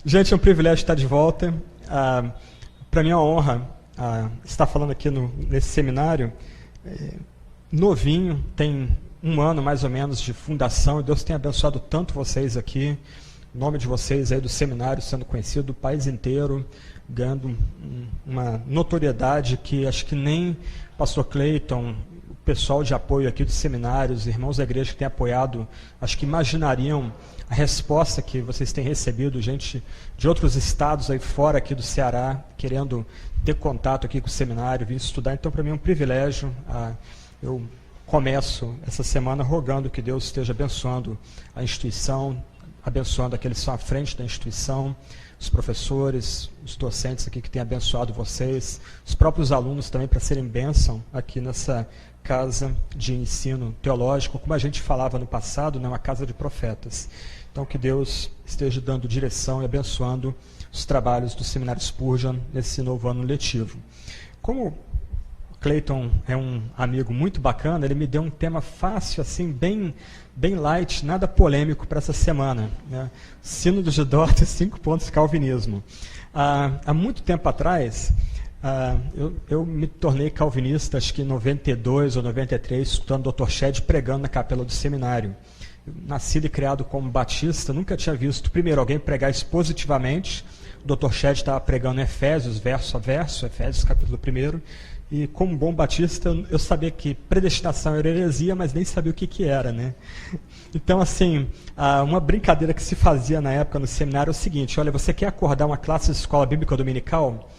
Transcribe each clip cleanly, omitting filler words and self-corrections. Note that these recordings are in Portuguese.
Gente, é um privilégio estar de volta. Para mim é uma honra estar falando aqui nesse seminário. Novinho, tem 1 ano mais ou menos de fundação, e Deus tem abençoado tanto vocês aqui. O nome de vocês aí do seminário sendo conhecido do país inteiro, ganhando uma notoriedade que acho que nem pastor Cleiton, o pessoal de apoio aqui dos seminários, irmãos da igreja que têm apoiado, acho que imaginariam a resposta que vocês têm recebido, gente de outros estados aí fora aqui do Ceará, querendo ter contato aqui com o seminário, vir estudar. Então, para mim é um privilégio. Eu começo essa semana rogando que Deus esteja abençoando a instituição, abençoando aqueles que estão à frente da instituição, os professores, os docentes aqui que têm abençoado vocês, os próprios alunos também para serem bênção aqui nessa casa de ensino teológico, como a gente falava no passado, né, uma casa de profetas. Então, que Deus esteja dando direção e abençoando os trabalhos do Seminário Spurgeon nesse novo ano letivo. Como o Cleiton é um amigo muito bacana, ele me deu um tema fácil, assim, bem light, nada polêmico para essa semana, né? Sínodo de Dort, 5 pontos calvinismo. Há muito tempo atrás, eu me tornei calvinista, acho que em 92 ou 93, escutando o Dr. Shedd pregando na capela do seminário. Eu, nascido e criado como batista, nunca tinha visto, primeiro, alguém pregar expositivamente. O Dr. Shedd estava pregando Efésios, verso a verso, Efésios capítulo 1, e como bom batista, eu sabia que predestinação era heresia, mas nem sabia o que era, né? Então, assim, uma brincadeira que se fazia na época no seminário é o seguinte: olha, você quer acordar uma classe de escola bíblica dominical?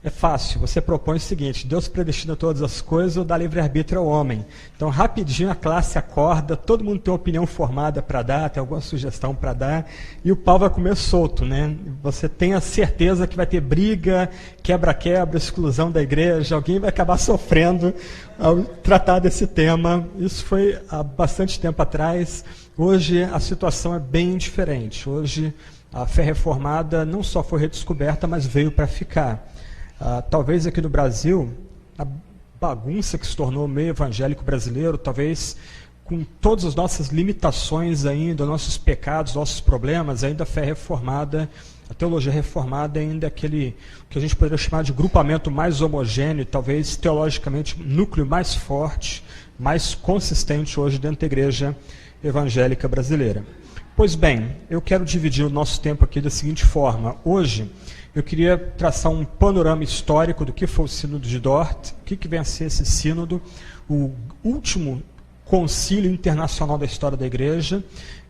É fácil, você propõe o seguinte: Deus predestina todas as coisas ou dá livre-arbítrio ao homem. Então, rapidinho a classe acorda, todo mundo tem uma opinião formada para dar, tem alguma sugestão para dar, e o pau vai comer solto, né? Você tem a certeza que vai ter briga, quebra-quebra, exclusão da igreja, alguém vai acabar sofrendo ao tratar desse tema. Isso foi há bastante tempo atrás. Hoje a situação é bem diferente. Hoje a fé reformada não só foi redescoberta, mas veio para ficar. Talvez aqui no Brasil, a bagunça que se tornou o meio evangélico brasileiro, talvez com todas as nossas limitações ainda, nossos pecados, nossos problemas, ainda a fé reformada, a teologia reformada ainda é aquele que a gente poderia chamar de grupamento mais homogêneo, talvez teologicamente núcleo mais forte, mais consistente hoje dentro da igreja evangélica brasileira. Pois bem, eu quero dividir o nosso tempo aqui da seguinte forma. Hoje, eu queria traçar um panorama histórico do que foi o Sínodo de Dort, o que vem a ser esse sínodo, o último concílio internacional da história da igreja,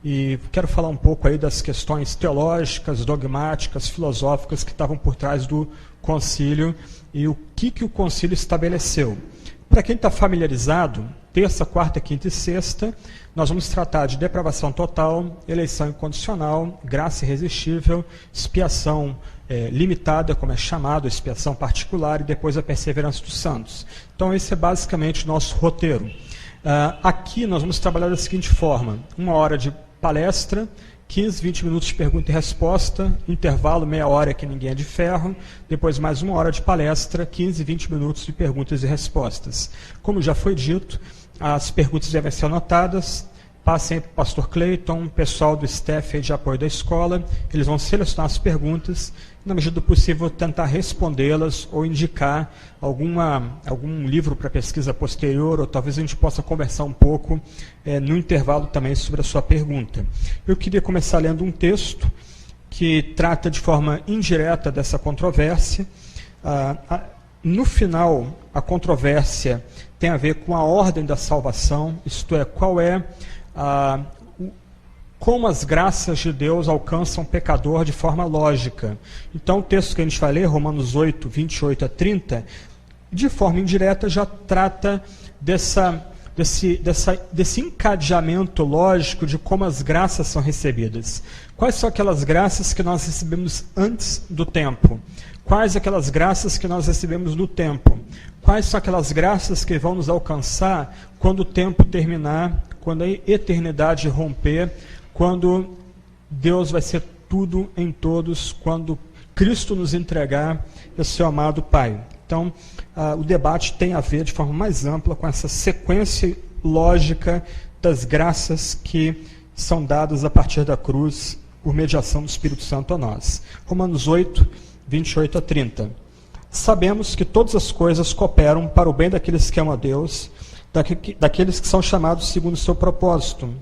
e quero falar um pouco aí das questões teológicas, dogmáticas, filosóficas que estavam por trás do concílio e o que o concílio estabeleceu. Para quem está familiarizado, terça, quarta, quinta e sexta, nós vamos tratar de depravação total, eleição incondicional, graça irresistível, expiação limitada, como é chamado, expiação particular, e depois a perseverança dos santos. Então esse é basicamente o nosso roteiro. Aqui nós vamos trabalhar da seguinte forma: 1 hora de palestra, 15, 20 minutos de pergunta e resposta, intervalo, meia hora que ninguém é de ferro, depois mais 1 hora de palestra, 15, 20 minutos de perguntas e respostas. Como já foi dito, as perguntas devem ser anotadas, passem para o pastor Cleiton, pessoal do staff de apoio da escola, eles vão selecionar as perguntas, e, na medida do possível, tentar respondê-las ou indicar algum livro para pesquisa posterior, ou talvez a gente possa conversar um pouco no intervalo também sobre a sua pergunta. Eu queria começar lendo um texto que trata de forma indireta dessa controvérsia. No final, a controvérsia tem a ver com a ordem da salvação, isto é, como as graças de Deus alcançam o pecador de forma lógica. Então, o texto que a gente vai ler, Romanos 8, 28 a 30, de forma indireta já trata desse encadeamento lógico de como as graças são recebidas. Quais são aquelas graças que nós recebemos antes do tempo? Quais aquelas graças que nós recebemos no tempo? Quais são aquelas graças que vão nos alcançar quando o tempo terminar, quando a eternidade romper, quando Deus vai ser tudo em todos, quando Cristo nos entregar o seu amado Pai. Então, o debate tem a ver de forma mais ampla com essa sequência lógica das graças que são dadas a partir da cruz por mediação do Espírito Santo a nós. Romanos 8, 28 a 30. Sabemos que todas as coisas cooperam para o bem daqueles que amam a Deus, daqueles que são chamados segundo o seu propósito.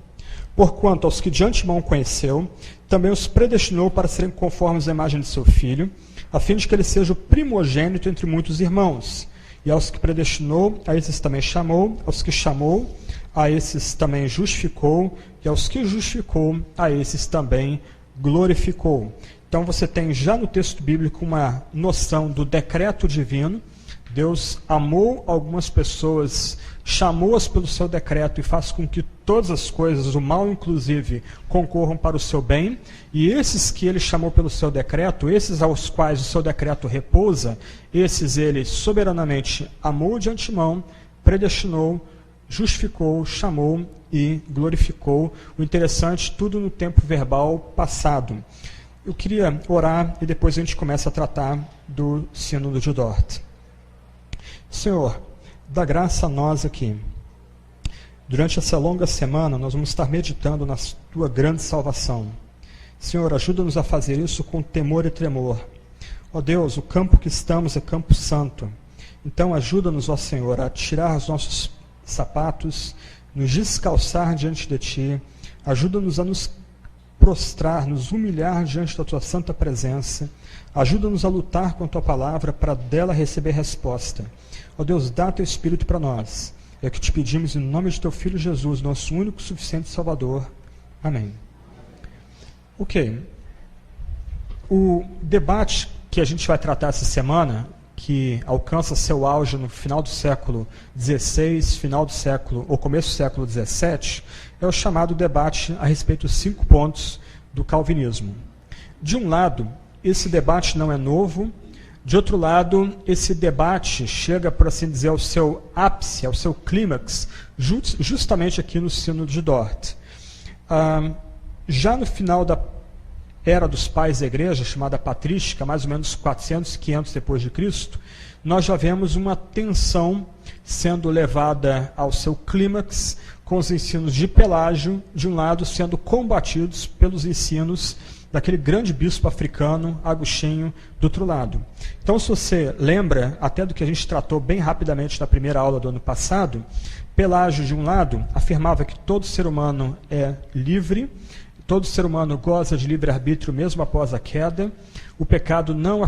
Porquanto aos que de antemão conheceu, também os predestinou para serem conformes à imagem de seu Filho, a fim de que ele seja o primogênito entre muitos irmãos. E aos que predestinou, a esses também chamou, aos que chamou, a esses também justificou, e aos que justificou, a esses também glorificou. Então você tem já no texto bíblico uma noção do decreto divino. Deus amou algumas pessoas, chamou-as pelo seu decreto e faz com que todas as coisas, o mal inclusive, concorram para o seu bem. E esses que ele chamou pelo seu decreto, esses aos quais o seu decreto repousa, esses ele soberanamente amou de antemão, predestinou, justificou, chamou e glorificou. O interessante, tudo no tempo verbal passado. Eu queria orar e depois a gente começa a tratar do Sínodo de Dort. Senhor, dá graça a nós aqui. Durante essa longa semana, nós vamos estar meditando na Tua grande salvação. Senhor, ajuda-nos a fazer isso com temor e tremor. Ó Deus, o campo que estamos é campo santo. Então ajuda-nos, ó Senhor, a tirar os nossos sapatos, nos descalçar diante de Ti. Ajuda-nos a nos prostrar, nos humilhar diante da Tua santa presença. Ajuda-nos a lutar com a Tua palavra para dela receber resposta. Ó Deus, dá Teu Espírito para nós. É o que te pedimos em nome de Teu Filho Jesus, nosso único, suficiente Salvador. Amém. Ok. O debate que a gente vai tratar essa semana, que alcança seu auge no final do século XVI, final do século, ou começo do século XVII, é o chamado debate a respeito dos 5 pontos do calvinismo. De um lado, esse debate não é novo. De outro lado, esse debate chega, por assim dizer, ao seu ápice, ao seu clímax, justamente aqui no Sínodo de Dort. Já no final da era dos pais da igreja, chamada patrística, mais ou menos 400, 500 depois de Cristo, nós já vemos uma tensão sendo levada ao seu clímax, com os ensinos de Pelágio, de um lado, sendo combatidos pelos ensinos daquele grande bispo africano, Agostinho, do outro lado. Então, se você lembra, até do que a gente tratou bem rapidamente na primeira aula do ano passado, Pelágio, de um lado, afirmava que todo ser humano é livre, todo ser humano goza de livre-arbítrio mesmo após a queda, o pecado não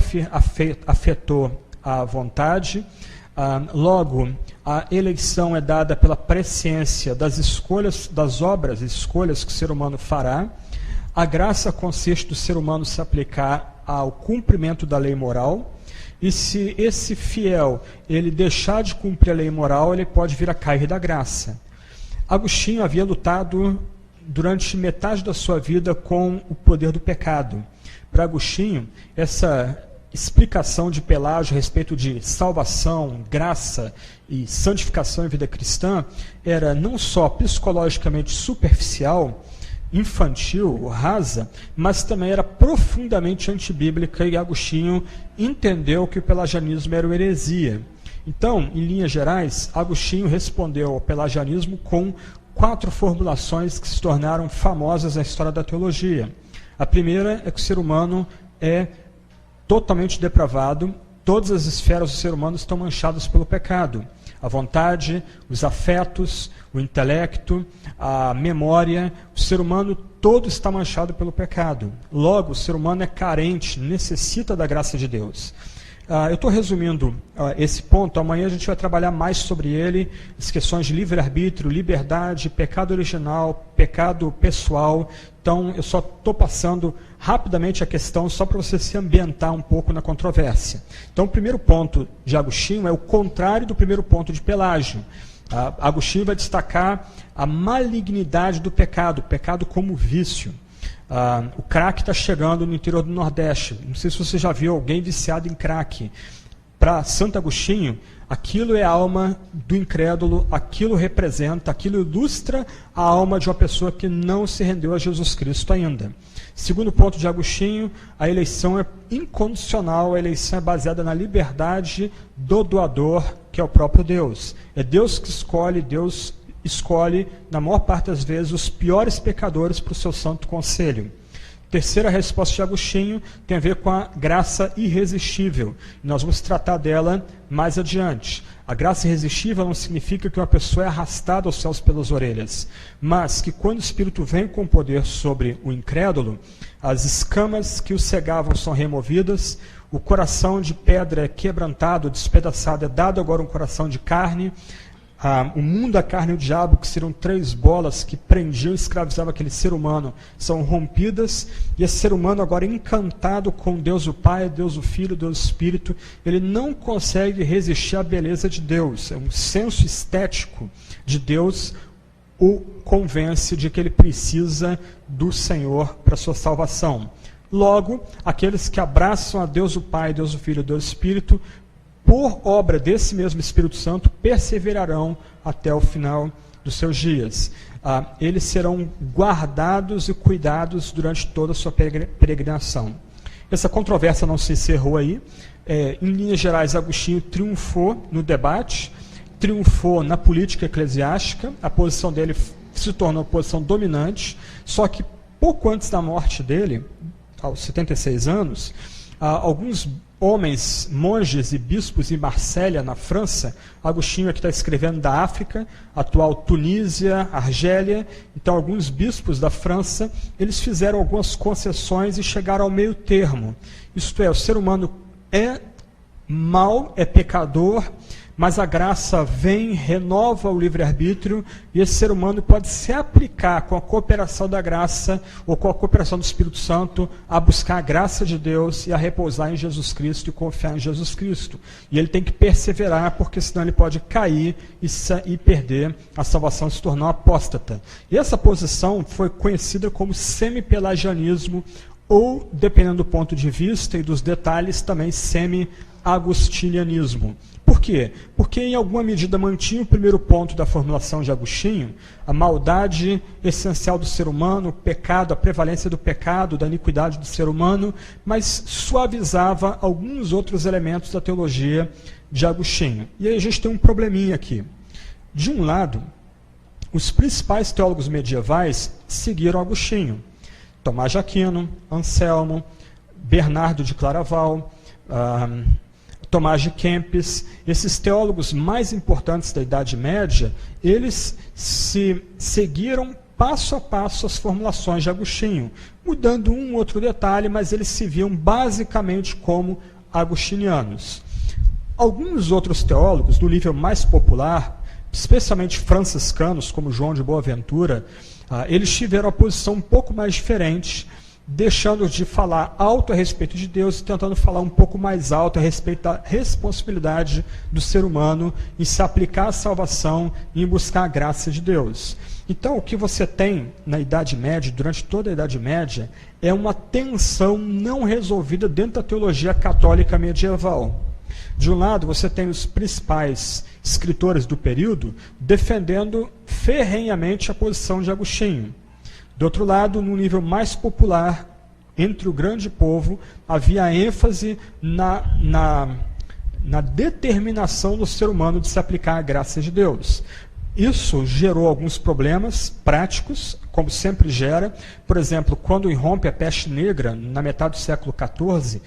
afetou a vontade, logo, a eleição é dada pela presciência das escolhas, das obras e escolhas que o ser humano fará. A graça consiste do ser humano se aplicar ao cumprimento da lei moral, e se esse fiel ele deixar de cumprir a lei moral, ele pode vir a cair da graça. Agostinho havia lutado durante metade da sua vida com o poder do pecado. Para Agostinho, essa explicação de Pelágio a respeito de salvação, graça e santificação em vida cristã era não só psicologicamente superficial, infantil, rasa, mas também era profundamente antibíblica, e Agostinho entendeu que o pelagianismo era uma heresia. Então, em linhas gerais, Agostinho respondeu ao pelagianismo com 4 formulações que se tornaram famosas na história da teologia. A primeira é que o ser humano é totalmente depravado, todas as esferas do ser humano estão manchadas pelo pecado. A vontade, os afetos, o intelecto, a memória, o ser humano todo está manchado pelo pecado. Logo, o ser humano é carente, necessita da graça de Deus. Eu estou resumindo esse ponto. Amanhã a gente vai trabalhar mais sobre ele, as questões de livre-arbítrio, liberdade, pecado original, pecado pessoal. Então, eu só estou passando rapidamente a questão só para você se ambientar um pouco na controvérsia. Então, o primeiro ponto de Agostinho é o contrário do primeiro ponto de Pelágio. Agostinho vai destacar a malignidade do pecado, o pecado como vício. O crack está chegando no interior do Nordeste. Não sei se você já viu alguém viciado em crack. Para Santo Agostinho, aquilo é a alma do incrédulo, aquilo representa, aquilo ilustra a alma de uma pessoa que não se rendeu a Jesus Cristo ainda. Segundo ponto de Agostinho, a eleição é incondicional, a eleição é baseada na liberdade do doador, que é o próprio Deus. É Deus que escolhe, Deus escolhe, na maior parte das vezes, os piores pecadores para o seu santo conselho. Terceira resposta de Agostinho tem a ver com a graça irresistível. Nós vamos tratar dela mais adiante. A graça irresistível não significa que uma pessoa é arrastada aos céus pelas orelhas, mas que quando o Espírito vem com poder sobre o incrédulo, as escamas que o cegavam são removidas, o coração de pedra é quebrantado, despedaçado, é dado agora um coração de carne. O mundo, a carne e o diabo, que seriam 3 bolas que prendiam e escravizavam aquele ser humano, são rompidas, e esse ser humano agora encantado com Deus o Pai, Deus o Filho, Deus o Espírito, ele não consegue resistir à beleza de Deus. É um senso estético de Deus o convence de que ele precisa do Senhor para sua salvação. Logo, aqueles que abraçam a Deus o Pai, Deus o Filho, Deus o Espírito, por obra desse mesmo Espírito Santo, perseverarão até o final dos seus dias. Eles serão guardados e cuidados durante toda a sua peregrinação. Essa controvérsia não se encerrou aí. Em linhas gerais, Agostinho triunfou no debate, triunfou na política eclesiástica, a posição dele se tornou a posição dominante, só que pouco antes da morte dele, aos 76 anos, alguns homens, monges e bispos em Marsella, na França, Agostinho aqui está escrevendo da África, atual Tunísia, Argélia, então alguns bispos da França, eles fizeram algumas concessões e chegaram ao meio termo. Isto é, o ser humano é mau, é pecador, mas a graça vem, renova o livre-arbítrio, e esse ser humano pode se aplicar com a cooperação da graça, ou com a cooperação do Espírito Santo, a buscar a graça de Deus e a repousar em Jesus Cristo e confiar em Jesus Cristo. E ele tem que perseverar, porque senão ele pode cair e perder a salvação, se tornar um apóstata. E essa posição foi conhecida como semi-pelagianismo, ou, dependendo do ponto de vista e dos detalhes, também semi-agostinianismo. Por quê? Porque em alguma medida mantinha o primeiro ponto da formulação de Agostinho, a maldade essencial do ser humano, o pecado, a prevalência do pecado, da iniquidade do ser humano, mas suavizava alguns outros elementos da teologia de Agostinho. E aí a gente tem um probleminha aqui. De um lado, os principais teólogos medievais seguiram Agostinho. Tomás de Aquino, Anselmo, Bernardo de Claraval, Tomás de Kempis, esses teólogos mais importantes da Idade Média, eles se seguiram passo a passo as formulações de Agostinho, mudando um outro detalhe, mas eles se viam basicamente como agostinianos. Alguns outros teólogos, do nível mais popular, especialmente franciscanos, como João de Boaventura, eles tiveram a posição um pouco mais diferente, deixando de falar alto a respeito de Deus e tentando falar um pouco mais alto a respeito da responsabilidade do ser humano em se aplicar à salvação e em buscar a graça de Deus. Então, o que você tem na Idade Média, durante toda a Idade Média, é uma tensão não resolvida dentro da teologia católica medieval. De um lado, você tem os principais escritores do período defendendo ferrenhamente a posição de Agostinho. Do outro lado, no nível mais popular, entre o grande povo, havia ênfase na determinação do ser humano de se aplicar à graça de Deus. Isso gerou alguns problemas práticos, como sempre gera. Por exemplo, quando irrompe a peste negra, na metade do século XIV,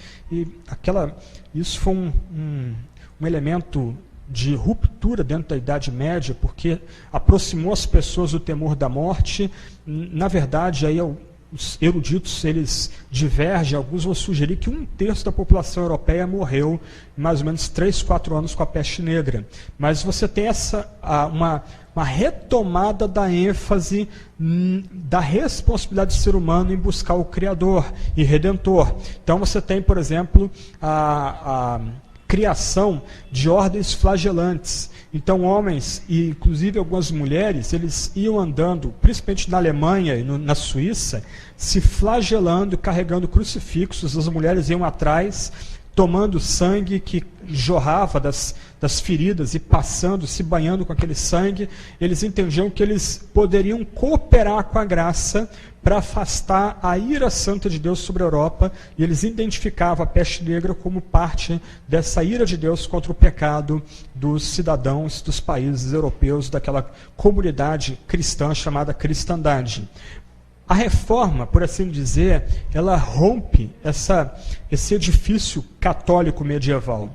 isso foi um elemento de ruptura dentro da Idade Média, porque aproximou as pessoas do temor da morte. Na verdade, aí os eruditos eles divergem, alguns vão sugerir que 1/3 da população europeia morreu em mais ou menos 3, 4 anos com a peste negra. Mas você tem uma retomada da ênfase da responsabilidade do ser humano em buscar o Criador e Redentor. Então você tem, por exemplo, a criação de ordens flagelantes. Então, homens e inclusive algumas mulheres, eles iam andando, principalmente na Alemanha e na Suíça, se flagelando, carregando crucifixos. As mulheres iam atrás, tomando sangue que jorrava das feridas e passando, se banhando com aquele sangue. Eles entendiam que eles poderiam cooperar com a graça para afastar a ira santa de Deus sobre a Europa, e eles identificavam a peste negra como parte dessa ira de Deus contra o pecado dos cidadãos dos países europeus, daquela comunidade cristã chamada cristandade. a reforma, por assim dizer, ela rompe esse edifício católico medieval.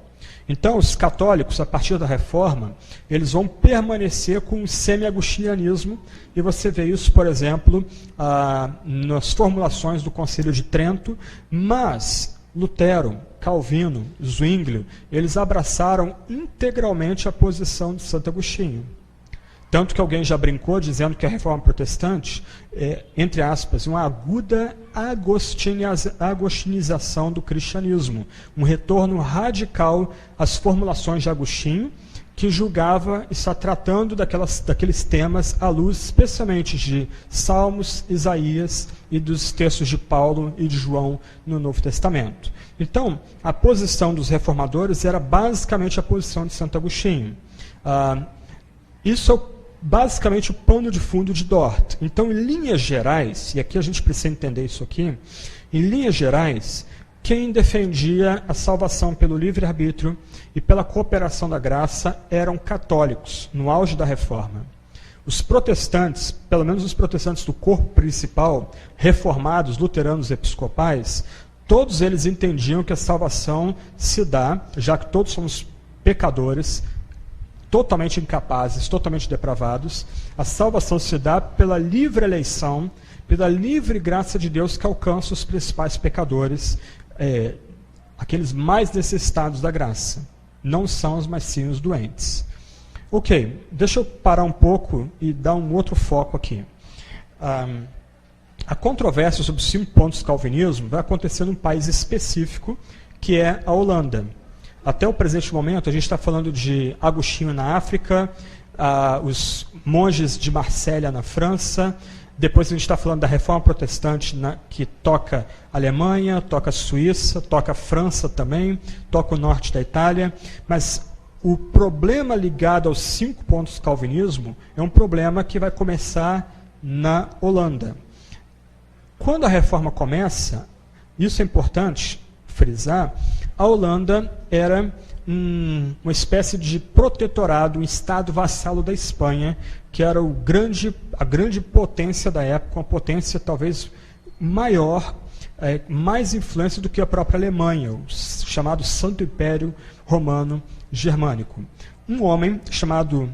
Então, os católicos, a partir da reforma, eles vão permanecer com o semi-agostinianismo, e você vê isso, por exemplo, nas formulações do Concílio de Trento, mas Lutero, Calvino, Zwinglio, eles abraçaram integralmente a posição de Santo Agostinho. Tanto que alguém já brincou dizendo que a reforma protestante é, entre aspas, uma aguda agostinização do cristianismo, um retorno radical às formulações de Agostinho, que julgava estar tratando daqueles temas à luz especialmente de Salmos, Isaías e dos textos de Paulo e de João no Novo Testamento. Então, a posição dos reformadores era basicamente a posição de Santo Agostinho. Isso é basicamente o pano de fundo de Dort. Então, em linhas gerais, e aqui a gente precisa entender isso aqui, em linhas gerais, quem defendia a salvação pelo livre-arbítrio e pela cooperação da graça eram católicos, no auge da Reforma. Os protestantes, pelo menos os protestantes do corpo principal, reformados, luteranos e episcopais, todos eles entendiam que a salvação se dá, já que todos somos pecadores, totalmente incapazes, totalmente depravados, a salvação se dá pela livre eleição, pela livre graça de Deus que alcança os principais pecadores, aqueles mais necessitados da graça. Não são os, mas sim os doentes. Ok, deixa eu parar um pouco e dar um outro foco aqui. A controvérsia sobre os 5 pontos do calvinismo vai acontecer num país específico, que é a Holanda. Até o presente momento, a gente está falando de Agostinho na África, os monges de Marsella na França, depois a gente está falando da Reforma Protestante, que toca a Alemanha, toca a Suíça, toca a França também, toca o norte da Itália, mas o problema ligado aos 5 pontos do calvinismo é um problema que vai começar na Holanda. Quando a Reforma começa, isso é importante frisar, a Holanda era uma espécie de protetorado, um estado vassalo da Espanha, que era a grande potência da época, uma potência talvez maior, mais influência do que a própria Alemanha, o chamado Santo Império Romano Germânico. Um homem chamado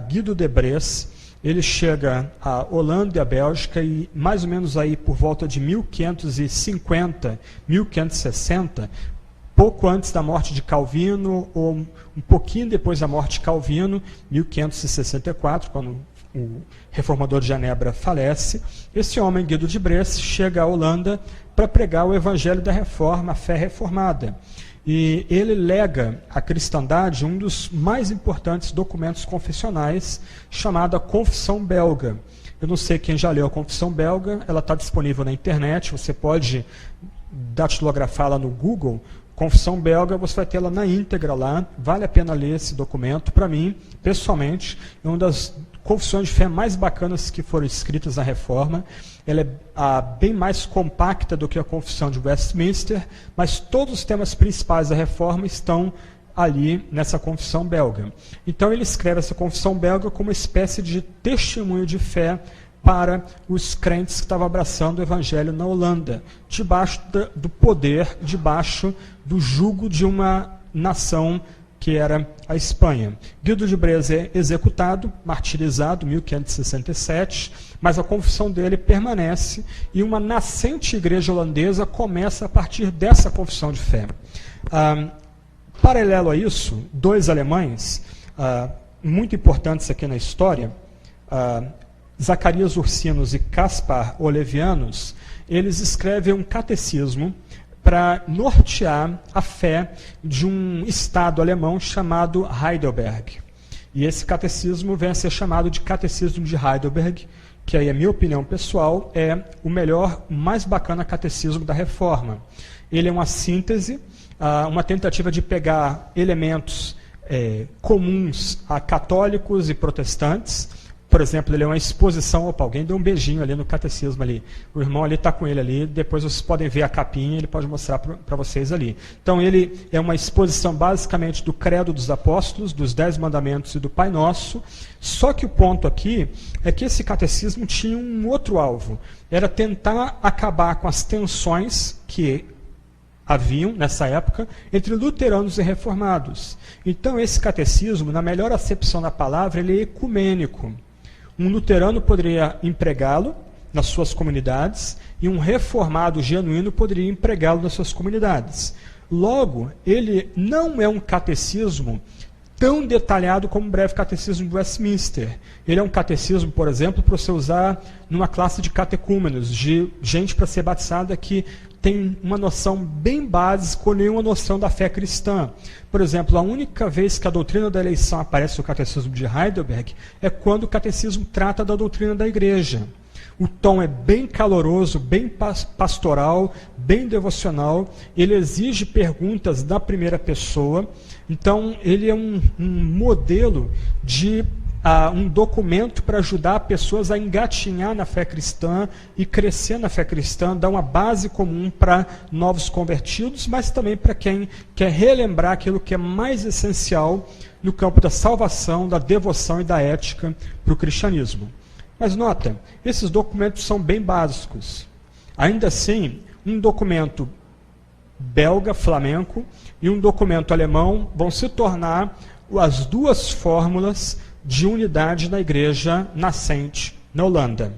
Guido de Bresse, ele chega à Holanda e à Bélgica e mais ou menos aí por volta de 1550, 1560, pouco antes da morte de Calvino, ou um pouquinho depois da morte de Calvino, 1564, quando o reformador de Genebra falece, esse homem, Guido de Bresse, chega à Holanda para pregar o evangelho da reforma, a fé reformada. E ele lega à cristandade um dos mais importantes documentos confessionais, chamado a Confissão Belga. Eu não sei quem já leu a Confissão Belga, ela está disponível na internet, você pode datilografá-la no Google. Confissão Belga, você vai tê-la na íntegra lá, vale a pena ler esse documento. Para mim, pessoalmente, é uma das confissões de fé mais bacanas que foram escritas na Reforma. Ela é bem mais compacta do que a Confissão de Westminster, mas todos os temas principais da Reforma estão ali nessa Confissão Belga. Então ele escreve essa Confissão Belga como uma espécie de testemunho de fé para os crentes que estavam abraçando o evangelho na Holanda, debaixo do poder, debaixo do jugo de uma nação que era a Espanha. Guido de Bresse é executado, martirizado, em 1567, mas a confissão dele permanece e uma nascente igreja holandesa começa a partir dessa confissão de fé. Paralelo a isso, 2 alemães, muito importantes aqui na história, Zacarias Ursinos e Caspar Olevianus, eles escrevem um catecismo para nortear a fé de um estado alemão chamado Heidelberg. E esse catecismo vem a ser chamado de Catecismo de Heidelberg, que aí, a minha opinião pessoal, é o melhor, o mais bacana catecismo da Reforma. Ele é uma síntese, uma tentativa de pegar elementos comuns a católicos e protestantes, por exemplo, ele é uma exposição, opa, alguém deu um beijinho ali no catecismo ali, o irmão ali está com ele ali, depois vocês podem ver a capinha, ele pode mostrar para vocês ali. Então ele é uma exposição basicamente do Credo dos Apóstolos, dos 10 Mandamentos e do Pai Nosso, só que o ponto aqui é que esse catecismo tinha um outro alvo, era tentar acabar com as tensões que haviam, nessa época, entre luteranos e reformados. Então esse catecismo, na melhor acepção da palavra, ele é ecumênico. Um luterano poderia empregá-lo nas suas comunidades e um reformado genuíno poderia empregá-lo nas suas comunidades. Logo, ele não é um catecismo tão detalhado como o breve catecismo de Westminster. Ele é um catecismo, por exemplo, para você usar numa classe de catecúmenos, de gente para ser batizada que tem uma noção bem básica ou nenhuma noção da fé cristã. Por exemplo, a única vez que a doutrina da eleição aparece no catecismo de Heidelberg é quando o catecismo trata da doutrina da igreja. O tom é bem caloroso, bem pastoral, bem devocional, ele exige perguntas da primeira pessoa, então ele é um modelo de um documento para ajudar pessoas a engatinhar na fé cristã e crescer na fé cristã, dar uma base comum para novos convertidos, mas também para quem quer relembrar aquilo que é mais essencial no campo da salvação, da devoção e da ética para o cristianismo. Mas nota, esses documentos são bem básicos. Ainda assim, um documento belga, flamenco, e um documento alemão vão se tornar as duas fórmulas de unidade na igreja nascente na Holanda.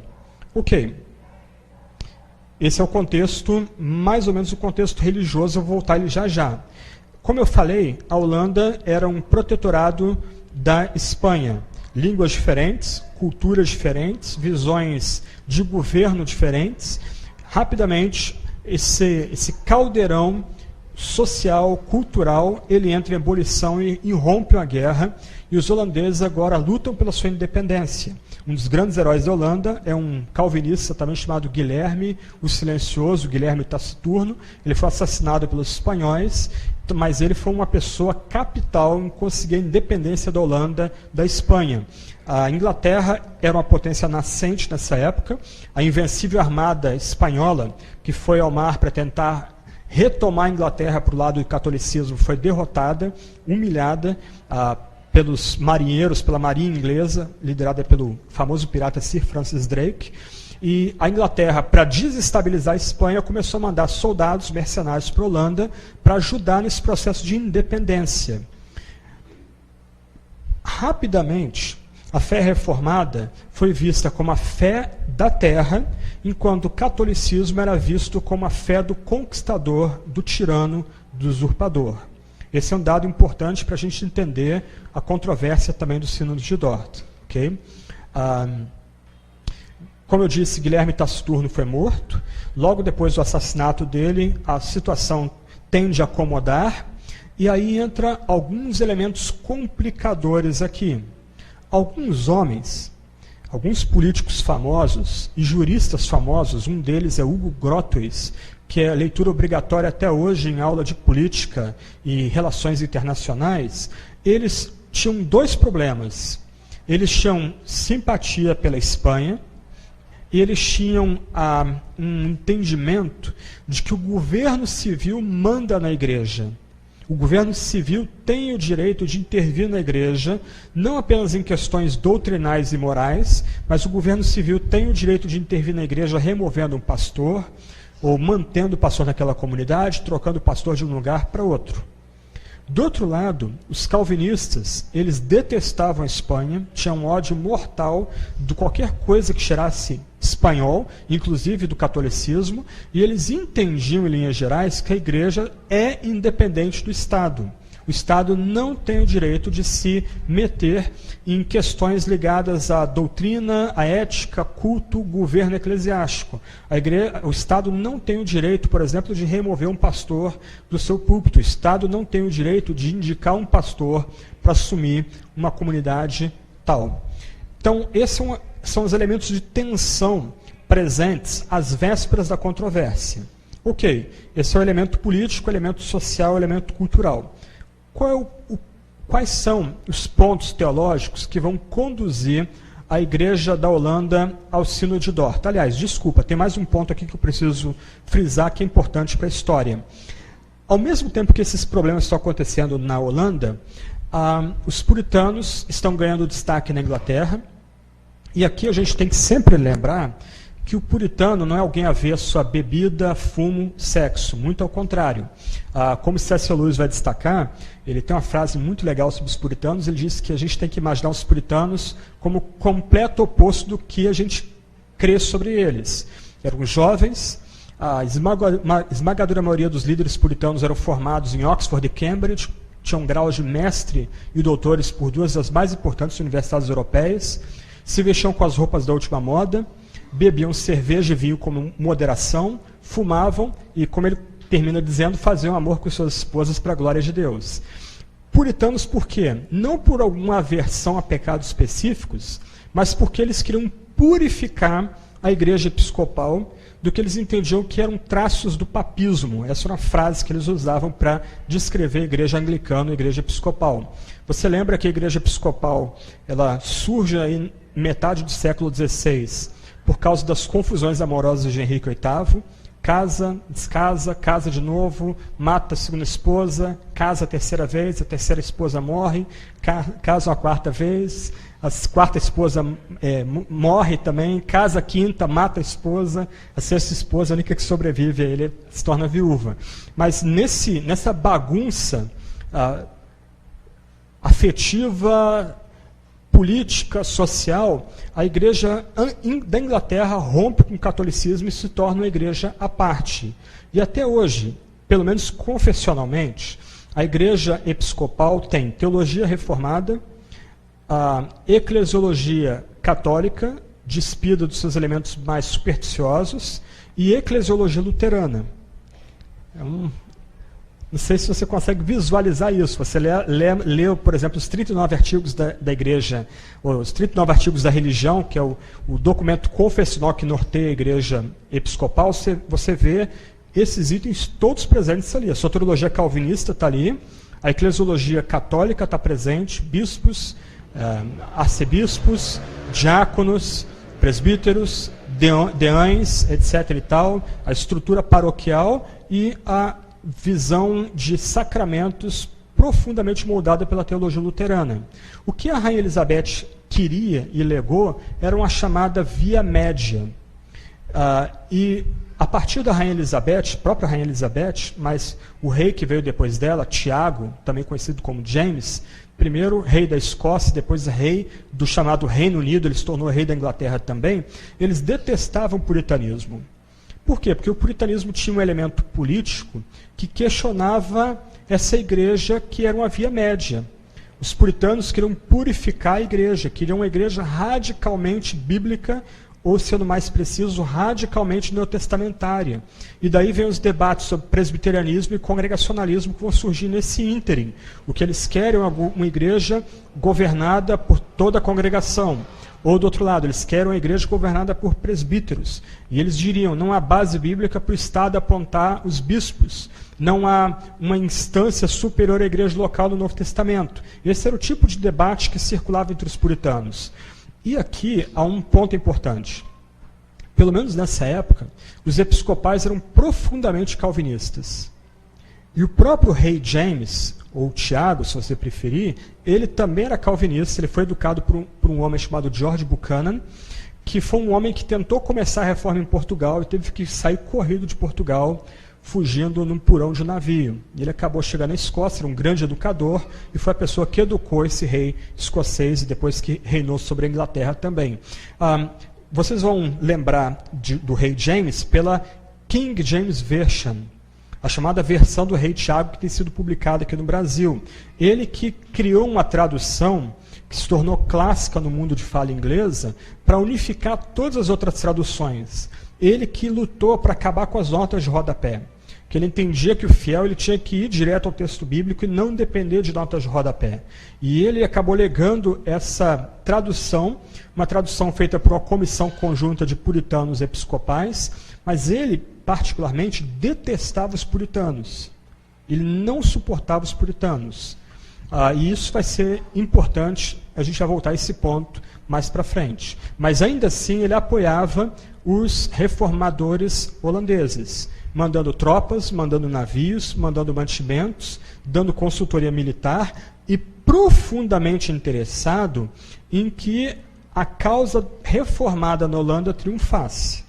Ok. Esse é o contexto, mais ou menos o contexto religioso, eu vou voltar ele já já. Como eu falei, a Holanda era um protetorado da Espanha. Línguas diferentes, culturas diferentes, visões de governo diferentes. Rapidamente, esse caldeirão social, cultural, ele entra em ebulição e irrompe uma guerra, e os holandeses agora lutam pela sua independência. Um dos grandes heróis da Holanda é um calvinista também chamado Guilherme o Silencioso, Guilherme Taciturno. Ele foi assassinado pelos espanhóis, mas ele foi uma pessoa capital em conseguir a independência da Holanda da Espanha. A Inglaterra era uma potência nascente nessa época. A invencível armada espanhola, que foi ao mar para tentar retomar a Inglaterra para o lado do catolicismo, foi derrotada, humilhada pelos marinheiros, pela marinha inglesa, liderada pelo famoso pirata Sir Francis Drake. E a Inglaterra, para desestabilizar a Espanha, começou a mandar soldados mercenários para a Holanda para ajudar nesse processo de independência. Rapidamente, a fé reformada foi vista como a fé da terra, enquanto o catolicismo era visto como a fé do conquistador, do tirano, do usurpador. Esse é um dado importante para a gente entender a controvérsia também do Sínodo de Dort. Okay? Como eu disse, Guilherme Taciturno foi morto. Logo depois do assassinato dele, a situação tende a acomodar, e aí entra alguns elementos complicadores aqui. Alguns homens, alguns políticos famosos e juristas famosos, um deles é Hugo Grotius, que é leitura obrigatória até hoje em aula de política e relações internacionais, eles tinham dois problemas. Eles tinham simpatia pela Espanha e eles tinham um entendimento de que o governo civil manda na igreja. O governo civil tem o direito de intervir na igreja, não apenas em questões doutrinais e morais, mas o governo civil tem o direito de intervir na igreja removendo um pastor, ou mantendo o pastor naquela comunidade, trocando o pastor de um lugar para outro. Do outro lado, os calvinistas, eles detestavam a Espanha, tinham ódio mortal de qualquer coisa que cheirasse espanhol, inclusive do catolicismo, e eles entendiam, em linhas gerais, que a igreja é independente do Estado. O Estado não tem o direito de se meter em questões ligadas à doutrina, à ética, culto, governo eclesiástico. O Estado não tem o direito, por exemplo, de remover um pastor do seu púlpito. O Estado não tem o direito de indicar um pastor para assumir uma comunidade tal. Então, esses são os elementos de tensão presentes às vésperas da controvérsia. Ok, esse é o elemento político, o elemento social, o elemento cultural. Quais são os pontos teológicos que vão conduzir a igreja da Holanda ao Sino de Dort. Aliás, desculpa, tem mais um ponto aqui que eu preciso frisar que é importante para a história. Ao mesmo tempo que esses problemas estão acontecendo na Holanda, os puritanos estão ganhando destaque na Inglaterra, e aqui a gente tem que sempre lembrar que o puritano não é alguém avesso a bebida, fumo, sexo, muito ao contrário. Como C.S. Lewis vai destacar, ele tem uma frase muito legal sobre os puritanos, ele diz que a gente tem que imaginar os puritanos como o completo oposto do que a gente crê sobre eles. Eram jovens, a esmagadora maioria dos líderes puritanos eram formados em Oxford e Cambridge, tinham graus de mestre e doutores por duas das mais importantes universidades europeias, se vestiam com as roupas da última moda, bebiam cerveja e vinho com moderação, fumavam e, como ele termina dizendo, faziam amor com suas esposas para a glória de Deus. Puritanos por quê? Não por alguma aversão a pecados específicos, mas porque eles queriam purificar a igreja episcopal do que eles entendiam que eram traços do papismo. Essa era uma frase que eles usavam para descrever a igreja anglicana e a igreja episcopal. Você lembra que a igreja episcopal ela surge aí em metade do século XVI por causa das confusões amorosas de Henrique VIII, casa, descasa, casa de novo, mata a segunda esposa, casa a terceira vez, a terceira esposa morre, casa uma quarta vez, a quarta esposa morre também, casa a quinta, mata a esposa, a sexta esposa, a única que sobrevive, ele se torna viúva. Mas nessa bagunça afetiva, política, social, a igreja da Inglaterra rompe com o catolicismo e se torna uma igreja à parte. E até hoje, pelo menos confessionalmente, a igreja episcopal tem teologia reformada, a eclesiologia católica, despida dos seus elementos mais supersticiosos, e eclesiologia luterana. Não sei se você consegue visualizar isso. Você lê, por exemplo, os 39 artigos da igreja, os 39 artigos da religião, que é o documento confessional que norteia a igreja episcopal, você vê esses itens todos presentes ali. A soteriologia calvinista está ali, a eclesiologia católica está presente, bispos, arcebispos, diáconos, presbíteros, deães, etc. e tal, a estrutura paroquial e a visão de sacramentos profundamente moldada pela teologia luterana. O que a Rainha Elizabeth queria e legou era uma chamada via média. E a partir da Rainha Elizabeth, própria Rainha Elizabeth, mas o rei que veio depois dela, Tiago, também conhecido como James, primeiro rei da Escócia, depois rei do chamado Reino Unido, ele se tornou rei da Inglaterra também, eles detestavam o puritanismo. Por quê? Porque o puritanismo tinha um elemento político que questionava essa igreja que era uma via média. Os puritanos queriam purificar a igreja, queriam uma igreja radicalmente bíblica, ou, sendo mais preciso, radicalmente neotestamentária. E daí vem os debates sobre presbiterianismo e congregacionalismo que vão surgir nesse ínterim. O que eles querem é uma igreja governada por toda a congregação. Ou, do outro lado, eles querem uma igreja governada por presbíteros. E eles diriam, não há base bíblica para o Estado apontar os bispos. Não há uma instância superior à igreja local no Novo Testamento. Esse era o tipo de debate que circulava entre os puritanos. E aqui há um ponto importante. Pelo menos nessa época, os episcopais eram profundamente calvinistas. E o próprio rei James, ou Tiago, se você preferir, ele também era calvinista. Ele foi educado por um homem chamado George Buchanan, que foi um homem que tentou começar a reforma em Portugal e teve que sair corrido de Portugal, fugindo num porão de navio. Ele acabou chegando na Escócia, era um grande educador, e foi a pessoa que educou esse rei escocês e depois que reinou sobre a Inglaterra também. Vocês vão lembrar do rei James pela King James Version, a chamada versão do rei Tiago, que tem sido publicada aqui no Brasil. Ele que criou uma tradução que se tornou clássica no mundo de fala inglesa para unificar todas as outras traduções. Ele que lutou para acabar com as notas de rodapé. Que ele entendia que o fiel ele tinha que ir direto ao texto bíblico e não depender de notas de rodapé. E ele acabou legando essa tradução, uma tradução feita por uma comissão conjunta de puritanos episcopais, mas ele, particularmente, detestava os puritanos. Ele não suportava os puritanos. E isso vai ser importante, a gente vai voltar a esse ponto mais para frente. Mas ainda assim ele apoiava os reformadores holandeses, mandando tropas, mandando navios, mandando mantimentos, dando consultoria militar e profundamente interessado em que a causa reformada na Holanda triunfasse.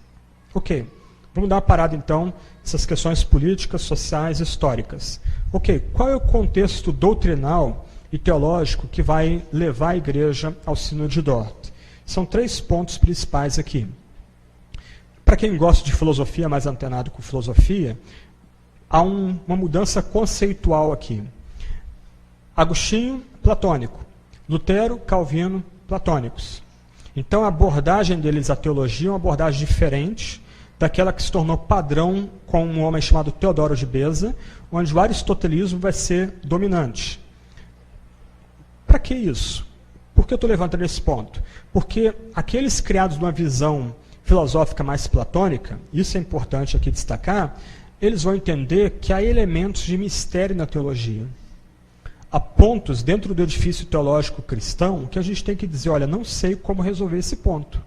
Ok, vamos dar uma parada então nessas questões políticas, sociais, históricas. Ok, qual é o contexto doutrinal e teológico que vai levar a igreja ao Sínodo de Dort? São 3 pontos principais aqui. Para quem gosta de filosofia, mais antenado com filosofia, há uma mudança conceitual aqui. Agostinho, platônico. Lutero, Calvino, platônicos. Então a abordagem deles à teologia é uma abordagem diferente daquela que se tornou padrão com um homem chamado Teodoro de Beza, onde o aristotelismo vai ser dominante. Para que isso? Por que eu estou levantando esse ponto? Porque aqueles criados numa visão filosófica mais platônica, isso é importante aqui destacar, eles vão entender que há elementos de mistério na teologia. Há pontos dentro do edifício teológico cristão que a gente tem que dizer, olha, não sei como resolver esse ponto.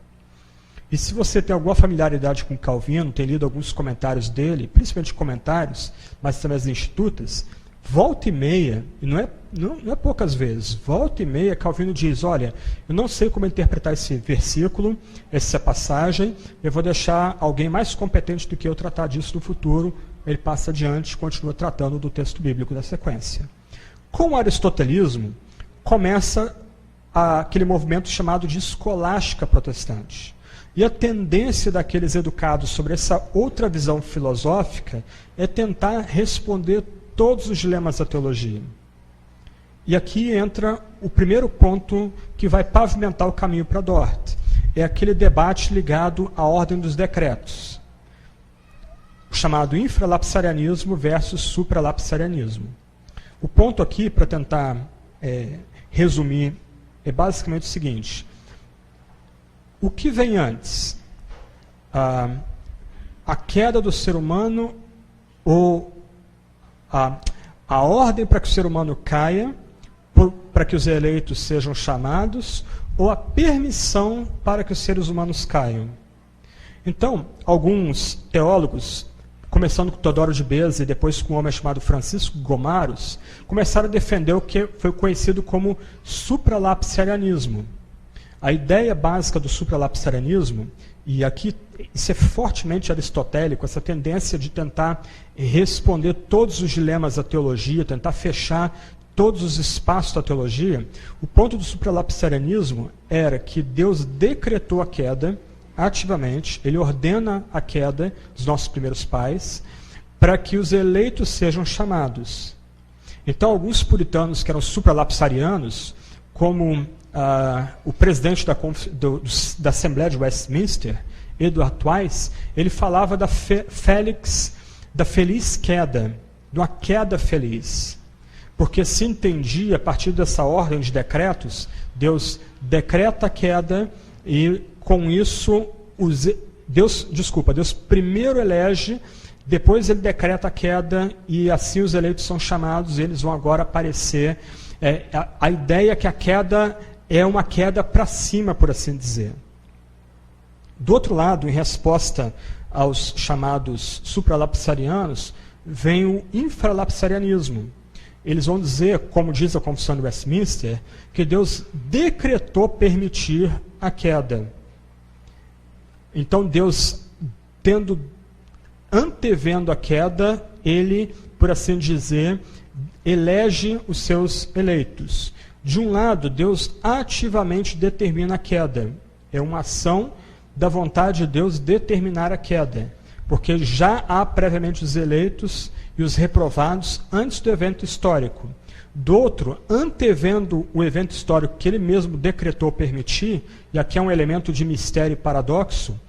E se você tem alguma familiaridade com Calvino, tem lido alguns comentários dele, principalmente comentários, mas também as institutas, volta e meia, e não é poucas vezes, volta e meia Calvino diz, olha, eu não sei como interpretar esse versículo, essa passagem, eu vou deixar alguém mais competente do que eu tratar disso no futuro. Ele passa adiante e continua tratando do texto bíblico da sequência. Com o aristotelismo, começa aquele movimento chamado de escolástica protestante. E a tendência daqueles educados sobre essa outra visão filosófica é tentar responder todos os dilemas da teologia. E aqui entra o primeiro ponto que vai pavimentar o caminho para Dort. É aquele debate ligado à ordem dos decretos, chamado infralapsarianismo versus supralapsarianismo. O ponto aqui, para tentar resumir, é basicamente o seguinte. O que vem antes? A queda do ser humano ou a ordem para que o ser humano caia, para que os eleitos sejam chamados, ou a permissão para que os seres humanos caiam? Então, alguns teólogos, começando com Teodoro de Beza e depois com um homem chamado Francisco Gomarus, começaram a defender o que foi conhecido como supralapsarianismo. A ideia básica do supralapsarianismo, e aqui isso é fortemente aristotélico, essa tendência de tentar responder todos os dilemas da teologia, tentar fechar todos os espaços da teologia, o ponto do supralapsarianismo era que Deus decretou a queda ativamente, ele ordena a queda dos nossos primeiros pais, para que os eleitos sejam chamados. Então, alguns puritanos que eram supralapsarianos, como o presidente da Assembleia de Westminster, Edward Twice, ele falava da feliz queda, de uma queda feliz. Porque se entendia, a partir dessa ordem de decretos, Deus decreta a queda e, com isso, Deus primeiro elege, depois ele decreta a queda e assim os eleitos são chamados, eles vão agora aparecer. A ideia é que a queda é uma queda para cima, por assim dizer. Do outro lado, em resposta aos chamados supralapsarianos, vem o infralapsarianismo. Eles vão dizer, como diz a Confissão de Westminster, que Deus decretou permitir a queda. Então Deus, antevendo a queda, ele, por assim dizer, elege os seus eleitos. De um lado, Deus ativamente determina a queda. É uma ação da vontade de Deus determinar a queda, porque já há previamente os eleitos e os reprovados antes do evento histórico. Do outro, antevendo o evento histórico que ele mesmo decretou permitir, e aqui é um elemento de mistério e paradoxo,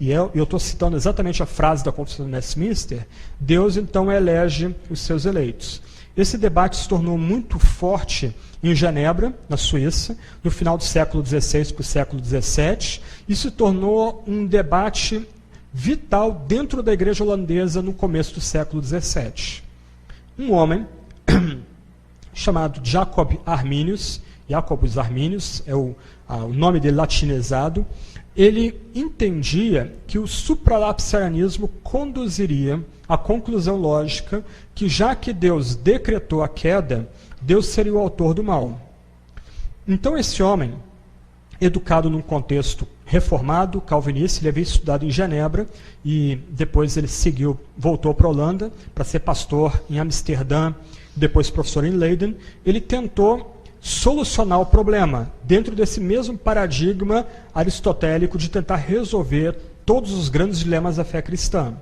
eu estou citando exatamente a frase da Confissão de Westminster, Deus então elege os seus eleitos. Esse debate se tornou muito forte em Genebra, na Suíça, no final do século XVI para o século XVII, e se tornou um debate vital dentro da igreja holandesa no começo do século XVII. Um homem chamado Jacob Arminius, Jacobus Arminius, é o nome dele latinizado. Ele entendia que o supralapsarianismo conduziria à conclusão lógica que, já que Deus decretou a queda, Deus seria o autor do mal. Então esse homem, educado num contexto reformado, calvinista, ele havia estudado em Genebra e depois ele voltou para a Holanda para ser pastor em Amsterdã, depois professor em Leiden. Ele tentou solucionar o problema dentro desse mesmo paradigma aristotélico de tentar resolver todos os grandes dilemas da fé cristã.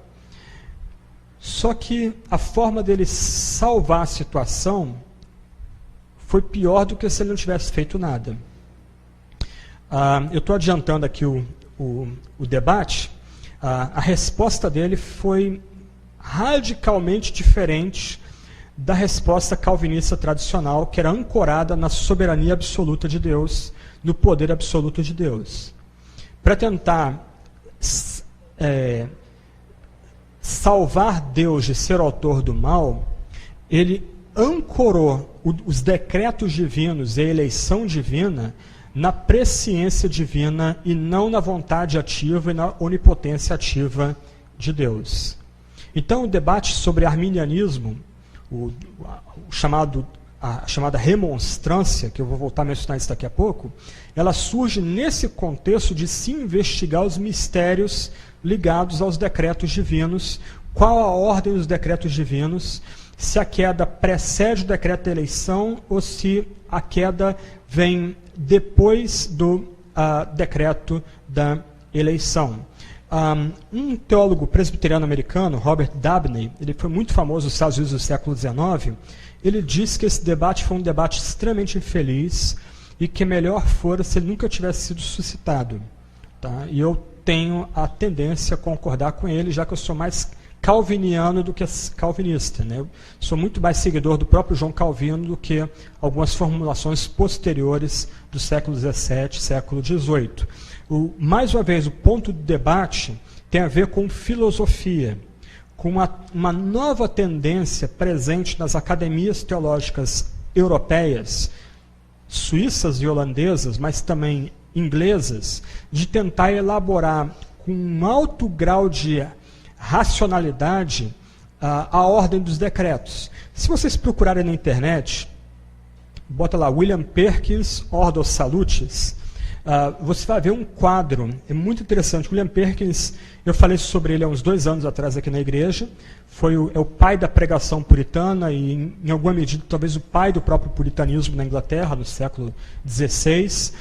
Só que a forma dele salvar a situação foi pior do que se ele não tivesse feito nada. Eu estou adiantando aqui o debate. A resposta dele foi radicalmente diferente da resposta calvinista tradicional, que era ancorada na soberania absoluta de Deus, no poder absoluto de Deus. Para tentar salvar Deus de ser autor do mal, ele ancorou os decretos divinos e a eleição divina na presciência divina e não na vontade ativa e na onipotência ativa de Deus. Então, o debate sobre arminianismo, a chamada remonstrância, que eu vou voltar a mencionar isso daqui a pouco, ela surge nesse contexto de se investigar os mistérios ligados aos decretos divinos, qual a ordem dos decretos divinos, se a queda precede o decreto da eleição ou se a queda vem depois do decreto da eleição. Um teólogo presbiteriano americano, Robert Dabney, ele foi muito famoso nos Estados Unidos do século XIX, ele disse que esse debate foi um debate extremamente infeliz e que melhor fora se ele nunca tivesse sido suscitado. Tá? E eu tenho a tendência a concordar com ele, já que eu sou mais calviniano do que calvinista. Né? Eu sou muito mais seguidor do próprio João Calvino do que algumas formulações posteriores do século XVII, século XVIII. Mais uma vez, o ponto do debate tem a ver com filosofia, com uma nova tendência presente nas academias teológicas europeias, suíças e holandesas, mas também inglesas, de tentar elaborar com um alto grau de racionalidade a ordem dos decretos. Se vocês procurarem na internet, bota lá William Perkins, Ordo Salutis, você vai ver um quadro, é muito interessante. William Perkins, eu falei sobre ele há uns 2 anos atrás aqui na igreja, é o pai da pregação puritana e, em alguma medida, talvez o pai do próprio puritanismo na Inglaterra, no século XVI,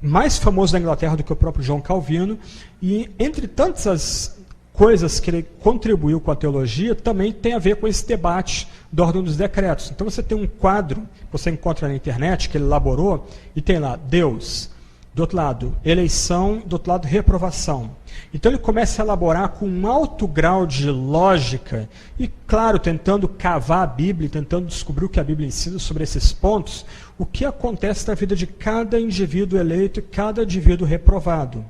mais famoso na Inglaterra do que o próprio João Calvino, e entre tantas as coisas que ele contribuiu com a teologia, também tem a ver com esse debate da ordem dos decretos. Então você tem um quadro que você encontra na internet, que ele elaborou, e tem lá Deus, do outro lado eleição, do outro lado reprovação. Então ele começa a elaborar com um alto grau de lógica, e claro, tentando cavar a Bíblia, tentando descobrir o que a Bíblia ensina sobre esses pontos, o que acontece na vida de cada indivíduo eleito e cada indivíduo reprovado.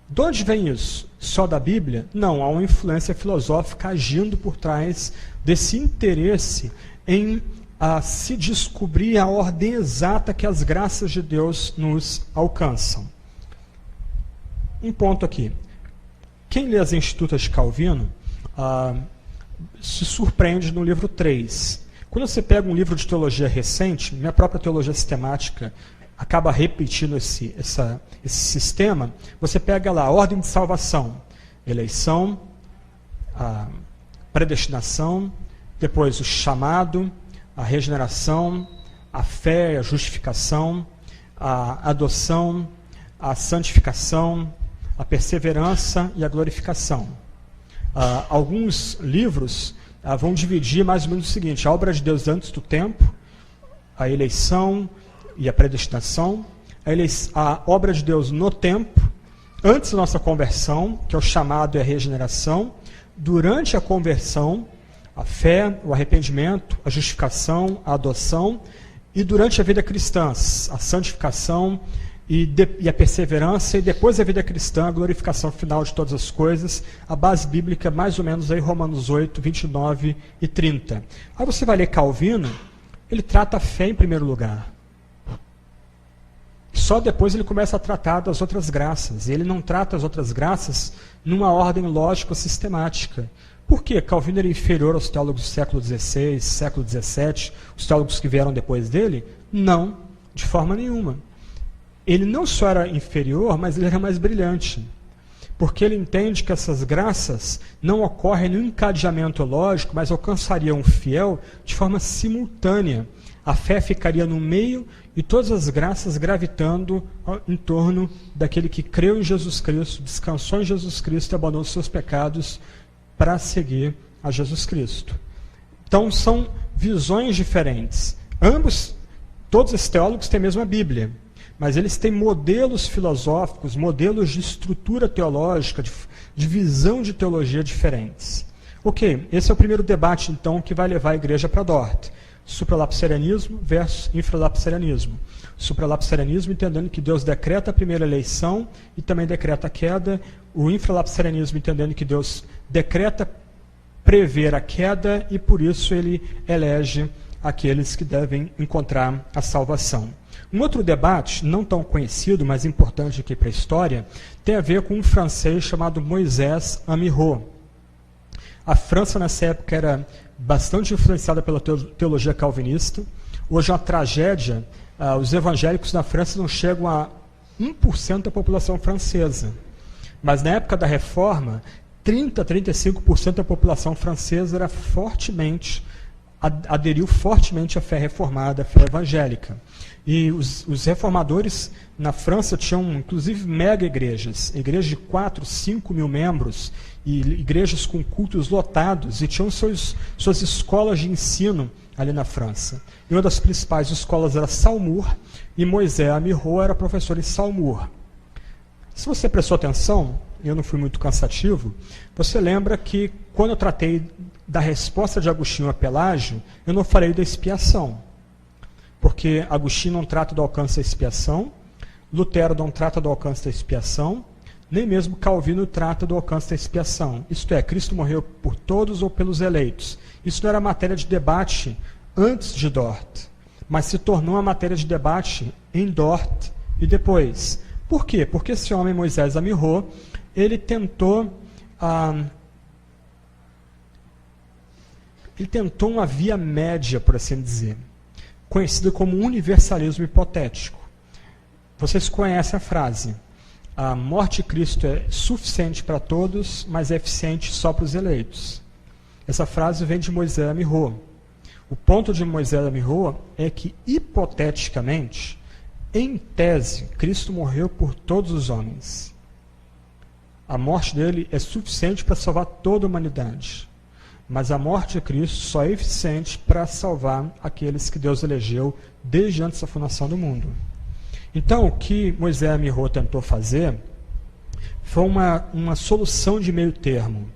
De onde vem isso? Só da Bíblia? Não, há uma influência filosófica agindo por trás desse interesse em se descobrir a ordem exata que as graças de Deus nos alcançam. Um ponto aqui. Quem lê as Institutas de Calvino se surpreende no livro 3. Quando você pega um livro de teologia recente, minha própria teologia sistemática acaba repetindo esse sistema, você pega lá a ordem de salvação, eleição, a predestinação, depois o chamado, a regeneração, a fé, a justificação, a adoção, a santificação, a perseverança e a glorificação. Alguns livros vão dividir mais ou menos o seguinte: a obra de Deus antes do tempo, a eleição e a predestinação, a obra de Deus no tempo, antes da nossa conversão, que é o chamado e a regeneração, durante a conversão, a fé, o arrependimento, a justificação, a adoção, e durante a vida cristã, a santificação e a perseverança, e depois da vida cristã, a glorificação final de todas as coisas. A base bíblica, mais ou menos, aí Romanos 8, 29 e 30. Aí você vai ler Calvino, ele trata a fé em primeiro lugar. Só depois ele começa a tratar das outras graças. E ele não trata as outras graças numa ordem lógico-sistemática. Por quê? Calvino era inferior aos teólogos do século XVI, século XVII, os teólogos que vieram depois dele? Não, de forma nenhuma. Ele não só era inferior, mas ele era mais brilhante. Porque ele entende que essas graças não ocorrem no encadeamento lógico, mas alcançariam o fiel de forma simultânea. A fé ficaria no meio e todas as graças gravitando em torno daquele que creu em Jesus Cristo, descansou em Jesus Cristo e abandonou seus pecados para seguir a Jesus Cristo. Então são visões diferentes. Todos esses teólogos têm a mesma Bíblia, mas eles têm modelos filosóficos, modelos de estrutura teológica, de visão de teologia diferentes. Ok, esse é o primeiro debate, então, que vai levar a igreja para Dort. Supralapsarianismo versus infralapsarianismo. Supralapsarianismo entendendo que Deus decreta a primeira eleição e também decreta a queda. O infralapsarianismo entendendo que Deus decreta prever a queda e por isso ele elege aqueles que devem encontrar a salvação. Um outro debate, não tão conhecido, mas importante aqui para a história, tem a ver com um francês chamado Moisés Amiot. A França nessa época era bastante influenciada pela teologia calvinista. Hoje é uma tragédia, os evangélicos na França não chegam a 1% da população francesa. Mas na época da Reforma, 35% da população francesa aderiu fortemente à fé reformada, à fé evangélica. E os reformadores na França tinham, inclusive, mega igrejas de 4, 5 mil membros, e igrejas com cultos lotados, e tinham suas escolas de ensino ali na França. E uma das principais escolas era Saumur, e Moisés Amiot era professor em Saumur. Se você prestou atenção, eu não fui muito cansativo, você lembra que quando eu tratei da resposta de Agostinho a Pelágio, eu não falei da expiação. Porque Agostinho não trata do alcance da expiação, Lutero não trata do alcance da expiação, nem mesmo Calvino trata do alcance da expiação. Isto é, Cristo morreu por todos ou pelos eleitos. Isso não era matéria de debate antes de Dort, mas se tornou uma matéria de debate em Dort e depois. Por quê? Porque esse homem, Moisés Amiot, ele tentou uma via média, por assim dizer, conhecida como universalismo hipotético. Vocês conhecem a frase: a morte de Cristo é suficiente para todos, mas é eficiente só para os eleitos. Essa frase vem de Moisés Amiot. O ponto de Moisés Amiot é que, hipoteticamente, em tese, Cristo morreu por todos os homens. A morte dele é suficiente para salvar toda a humanidade. Mas a morte de Cristo só é eficiente para salvar aqueles que Deus elegeu desde antes da fundação do mundo. Então, o que Moisés Amiot tentou fazer foi uma solução de meio termo,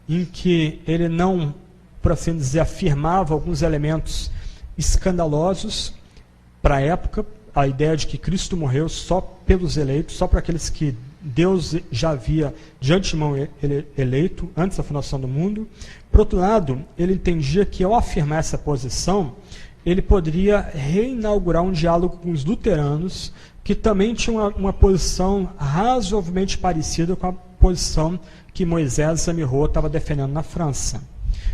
em que ele não, por assim dizer, afirmava alguns elementos escandalosos para a época, a ideia de que Cristo morreu só pelos eleitos, só para aqueles que Deus já havia de antemão eleito, antes da fundação do mundo. Por outro lado, ele entendia que ao afirmar essa posição, ele poderia reinaugurar um diálogo com os luteranos, que também tinham uma posição razoavelmente parecida com a posição que Moisés Amiot estava defendendo na França.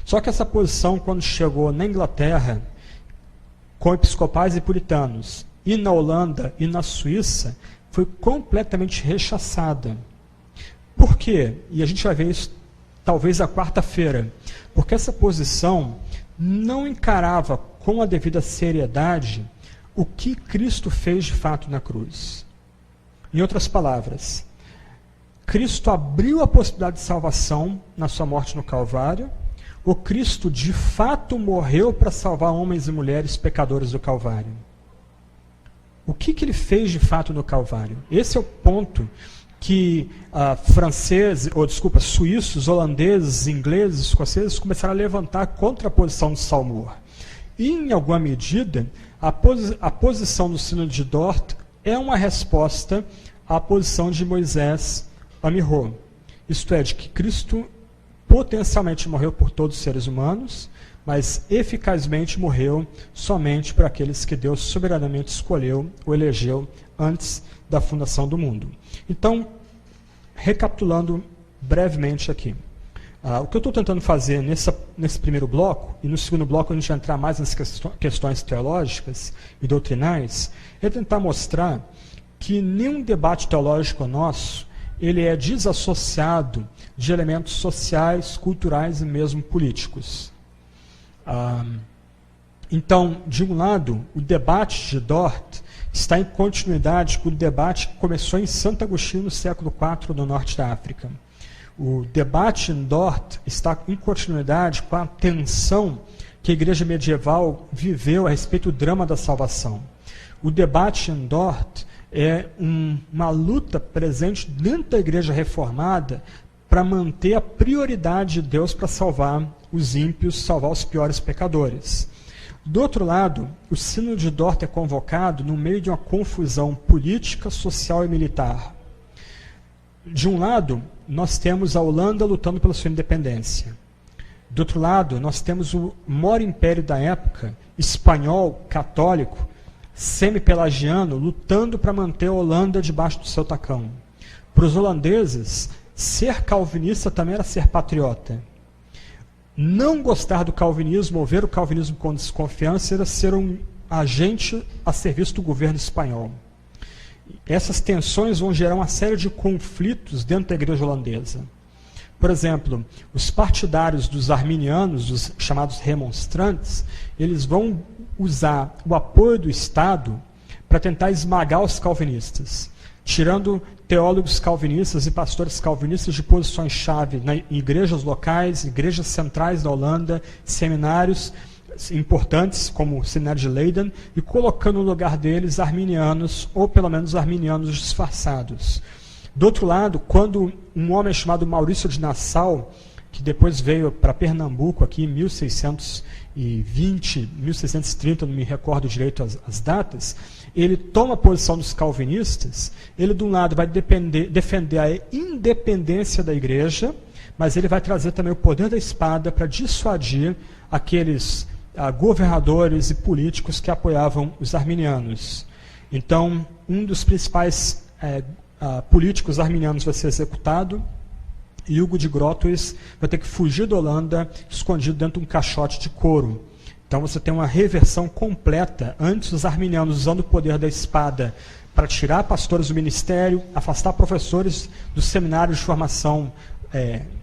Só que essa posição, quando chegou na Inglaterra, com episcopais e puritanos, e na Holanda e na Suíça, foi completamente rechaçada. Por quê? E a gente vai ver isso talvez a quarta-feira. Porque essa posição não encarava com a devida seriedade o que Cristo fez de fato na cruz. Em outras palavras, Cristo abriu a possibilidade de salvação na sua morte no Calvário, ou Cristo de fato morreu para salvar homens e mulheres pecadores do Calvário? O que ele fez de fato no Calvário? Esse é o ponto que suíços, holandeses, ingleses, escoceses começaram a levantar contra a posição de Saumur. E, em alguma medida, a posição do Sínodo de Dort é uma resposta à posição de Moisés Amiot. Isto é, de que Cristo potencialmente morreu por todos os seres humanos, mas eficazmente morreu somente por aqueles que Deus soberanamente escolheu ou elegeu antes da fundação do mundo. Então, recapitulando brevemente aqui, o que eu estou tentando fazer nesse primeiro bloco, e no segundo bloco a gente vai entrar mais nas questões teológicas e doutrinais, é tentar mostrar que nenhum debate teológico nosso ele é desassociado de elementos sociais, culturais e mesmo políticos. Então, de um lado, o debate de Dort está em continuidade com o debate que começou em Santo Agostinho no século IV, no norte da África. O debate em Dort está em continuidade com a tensão que a igreja medieval viveu a respeito do drama da salvação. O debate em Dort é uma luta presente dentro da igreja reformada para manter a prioridade de Deus para salvar os ímpios, salvar os piores pecadores. Do outro lado, o Sínodo de Dort é convocado no meio de uma confusão política, social e militar. De um lado, nós temos a Holanda lutando pela sua independência. Do outro lado, nós temos o maior império da época, espanhol, católico, semi-pelagiano, lutando para manter a Holanda debaixo do seu tacão. Para os holandeses, ser calvinista também era ser patriota. Não gostar do calvinismo ou ver o calvinismo com desconfiança era ser um agente a serviço do governo espanhol. Essas tensões vão gerar uma série de conflitos dentro da igreja holandesa. Por exemplo, os partidários dos arminianos, os chamados remonstrantes, eles vão usar o apoio do Estado para tentar esmagar os calvinistas, tirando teólogos calvinistas e pastores calvinistas de posições-chave em igrejas locais, igrejas centrais da Holanda, seminários importantes, como o seminário de Leiden, e colocando no lugar deles arminianos, ou pelo menos arminianos disfarçados. Do outro lado, quando um homem chamado Maurício de Nassau, que depois veio para Pernambuco aqui em 1620, 1630, não me recordo direito as datas, ele toma a posição dos calvinistas, ele de um lado vai defender a independência da igreja, mas ele vai trazer também o poder da espada para dissuadir aqueles governadores e políticos que apoiavam os arminianos. Então, um dos principais políticos arminianos vai ser executado, e Hugo de Groothuis vai ter que fugir da Holanda, escondido dentro de um caixote de couro. Então você tem uma reversão completa. Antes, os arminianos usando o poder da espada para tirar pastores do ministério, afastar professores dos seminários de formação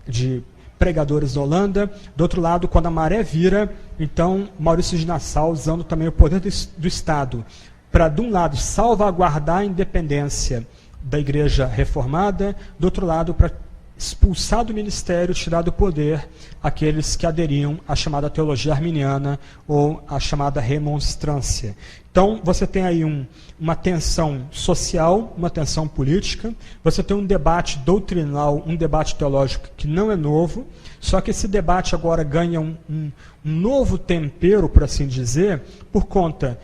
de pregadores da Holanda. Do outro lado, quando a maré vira, então Maurício de Nassau usando também o poder do Estado para, de um lado, salvaguardar a independência da igreja reformada, do outro lado, para expulsar do ministério, tirar do poder aqueles que aderiam à chamada teologia arminiana ou à chamada remonstrância. Então, você tem aí uma tensão social, uma tensão política, você tem um debate doutrinal, um debate teológico que não é novo, só que esse debate agora ganha um novo tempero, por assim dizer, por conta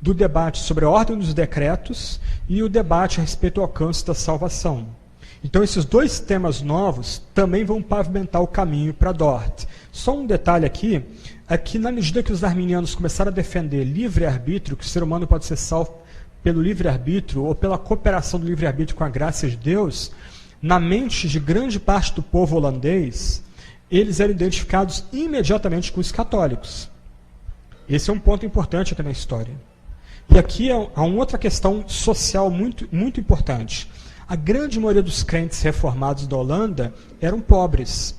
do debate sobre a ordem dos decretos e o debate a respeito do alcance da salvação. Então, esses dois temas novos também vão pavimentar o caminho para Dort. Só um detalhe aqui, é que na medida que os arminianos começaram a defender livre-arbítrio, que o ser humano pode ser salvo pelo livre-arbítrio ou pela cooperação do livre-arbítrio com a graça de Deus, na mente de grande parte do povo holandês, eles eram identificados imediatamente com os católicos. Esse é um ponto importante aqui na história. E aqui há uma outra questão social muito, muito importante. A grande maioria dos crentes reformados da Holanda eram pobres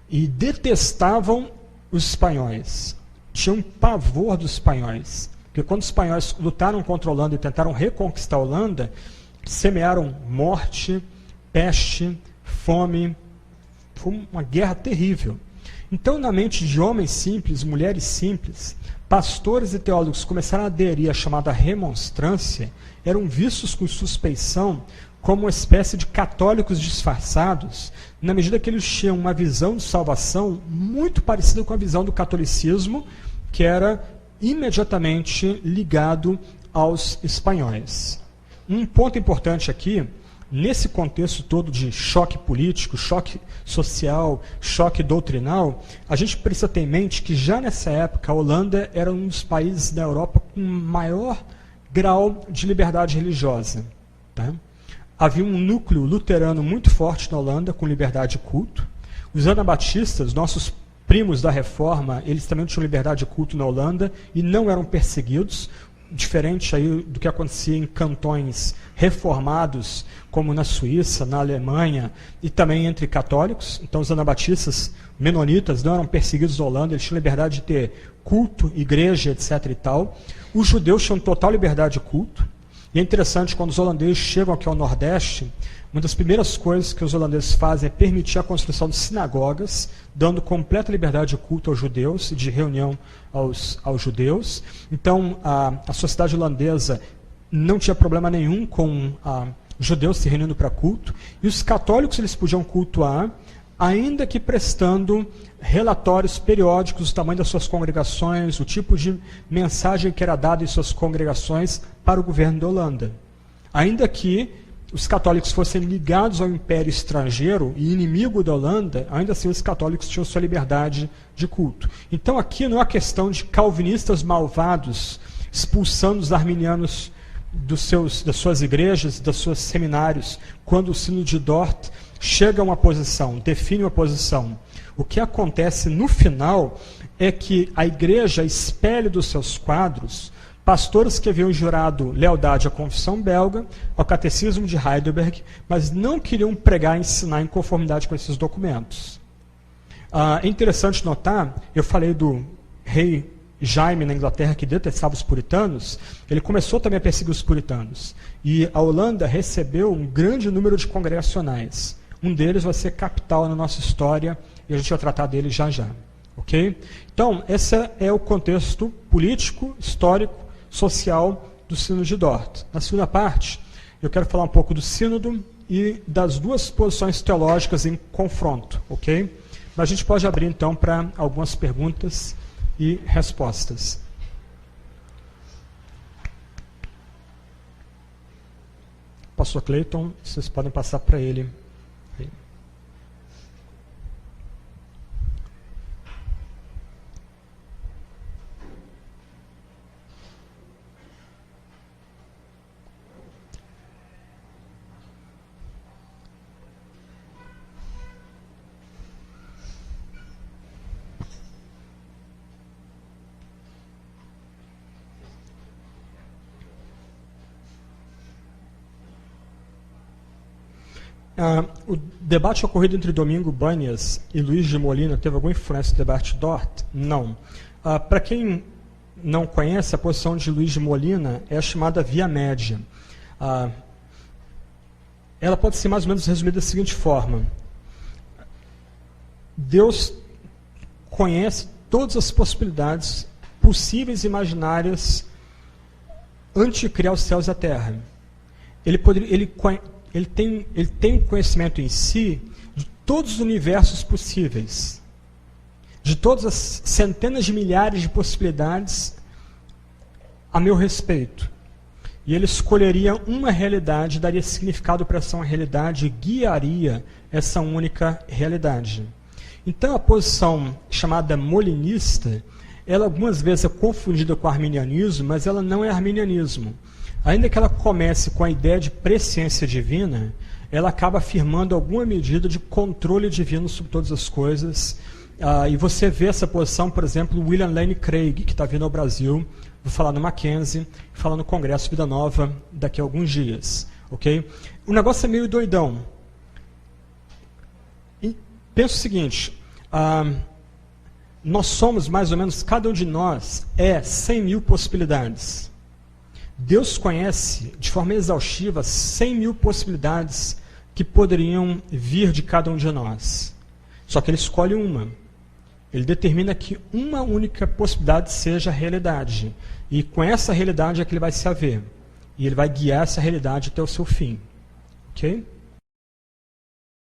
e detestavam os espanhóis. Tinham pavor dos espanhóis. Porque quando os espanhóis lutaram contra a Holanda e tentaram reconquistar a Holanda, semearam morte, peste, fome. Foi uma guerra terrível. Então, na mente de homens simples, mulheres simples, pastores e teólogos começaram a aderir à chamada remonstrância, eram vistos com suspeição como uma espécie de católicos disfarçados, na medida que eles tinham uma visão de salvação muito parecida com a visão do catolicismo, que era imediatamente ligado aos espanhóis. Um ponto importante aqui nesse contexto todo de choque político, choque social, choque doutrinal, a gente precisa ter em mente que já nessa época a Holanda era um dos países da Europa com maior grau de liberdade religiosa. Tá? Havia um núcleo luterano muito forte na Holanda, com liberdade de culto. Os anabatistas, nossos primos da Reforma, eles também tinham liberdade de culto na Holanda e não eram perseguidos, diferente aí do que acontecia em cantões reformados, como na Suíça, na Alemanha, e também entre católicos. Então os anabatistas menonitas não eram perseguidos na Holanda, eles tinham liberdade de ter culto, igreja, etc. e tal. Os judeus tinham total liberdade de culto. E é interessante, quando os holandeses chegam aqui ao Nordeste, uma das primeiras coisas que os holandeses fazem é permitir a construção de sinagogas, dando completa liberdade de culto aos judeus e de reunião aos judeus. Então, a sociedade holandesa não tinha problema nenhum com judeus se reunindo para culto, e os católicos eles podiam cultuar, ainda que prestando relatórios periódicos do tamanho das suas congregações, o tipo de mensagem que era dada em suas congregações para o governo da Holanda. Ainda que os católicos fossem ligados ao império estrangeiro e inimigo da Holanda, ainda assim os católicos tinham sua liberdade de culto. Então aqui não é questão de calvinistas malvados expulsando os arminianos das suas igrejas, dos seus seminários, quando o Sínodo de Dort chega a uma posição, define uma posição. O que acontece no final é que a igreja espelha dos seus quadros pastores que haviam jurado lealdade à confissão belga, ao catecismo de Heidelberg, mas não queriam pregar e ensinar em conformidade com esses documentos. É interessante notar, eu falei do rei Jaime na Inglaterra, que detestava os puritanos, ele começou também a perseguir os puritanos. E a Holanda recebeu um grande número de congregacionais. Um deles vai ser capital na nossa história, e a gente vai tratar dele já já. Okay? Então, esse é o contexto político, histórico, social do Sínodo de Dort. Na segunda parte, eu quero falar um pouco do Sínodo e das duas posições teológicas em confronto. Okay? Mas a gente pode abrir, então, para algumas perguntas e respostas. Pastor Cleiton, vocês podem passar para ele. O debate ocorrido entre Domingo Banhas e Luiz de Molina teve alguma influência no debate Dort? Não. Para quem não conhece, a posição de Luiz de Molina é a chamada via média. Ela pode ser mais ou menos resumida da seguinte forma: Deus conhece todas as possibilidades possíveis e imaginárias antes de criar os céus e a terra. Ele tem conhecimento em si de todos os universos possíveis, de todas as centenas de milhares de possibilidades a meu respeito. E ele escolheria uma realidade, daria significado para essa realidade e guiaria essa única realidade. Então a posição chamada molinista, ela algumas vezes é confundida com arminianismo, mas ela não é arminianismo. Ainda que ela comece com a ideia de presciência divina, ela acaba afirmando alguma medida de controle divino sobre todas as coisas. E você vê essa posição, por exemplo, do William Lane Craig, que está vindo ao Brasil, vou falar no Mackenzie, falar no Congresso Vida Nova daqui a alguns dias. Okay? O negócio é meio doidão. E pensa o seguinte, nós somos mais ou menos, cada um de nós é 100 mil possibilidades. Deus conhece de forma exaustiva 100 mil possibilidades que poderiam vir de cada um de nós. Só que ele escolhe uma. Ele determina que uma única possibilidade seja a realidade. E com essa realidade é que ele vai se haver. E ele vai guiar essa realidade até o seu fim. Ok?